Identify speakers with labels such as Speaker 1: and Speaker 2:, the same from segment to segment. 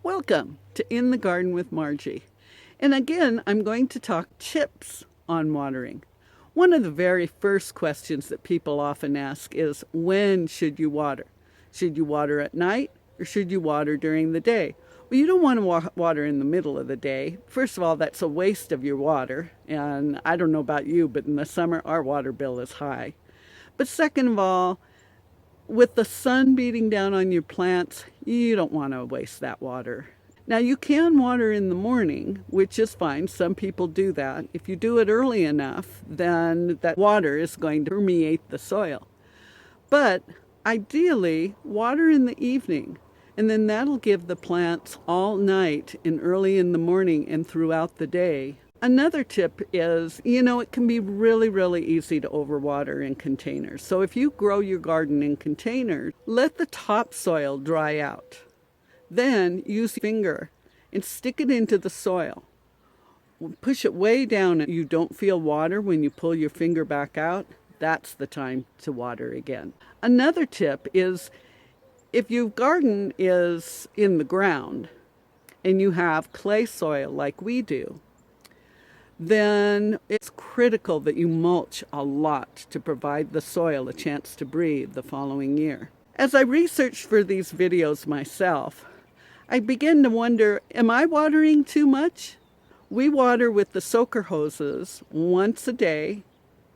Speaker 1: Welcome to In the Garden with Margie. And again, I'm going to talk tips on watering. One of the very first questions that people often ask is, when should you water? Should you water at night or should you water during the day? Well, you don't want to water in the middle of the day. First of all, that's a waste of your water. And I don't know about you, but in the summer, our water bill is high. But second of all, with the sun beating down on your plants, you don't want to waste that water. Now, you can water in the morning, which is fine. Some people do that. If you do it early enough, then that water is going to permeate the soil. But ideally, water in the evening, and then that'll give the plants all night and early in the morning and throughout the day. Another tip is, it can be really, really easy to overwater in containers. So if you grow your garden in containers, let the topsoil dry out. Then use your finger and stick it into the soil. Push it way down and you don't feel water when you pull your finger back out. That's the time to water again. Another tip is, if your garden is in the ground and you have clay soil like we do, then it's critical that you mulch a lot to provide the soil a chance to breathe the following year. As I researched for these videos myself, I began to wonder, am I watering too much? We water with the soaker hoses once a day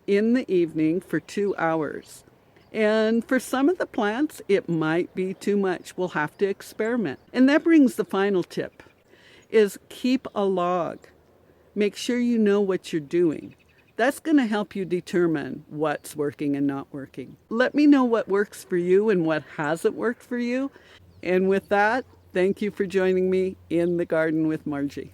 Speaker 1: in the evening for 2 hours. And for some of the plants, it might be too much. We'll have to experiment. And that brings the final tip, is keep a log. Make sure you know what you're doing. That's going to help you determine what's working and not working. Let me know what works for you and what hasn't worked for you. And with that, thank you for joining me in the Garden with Margie.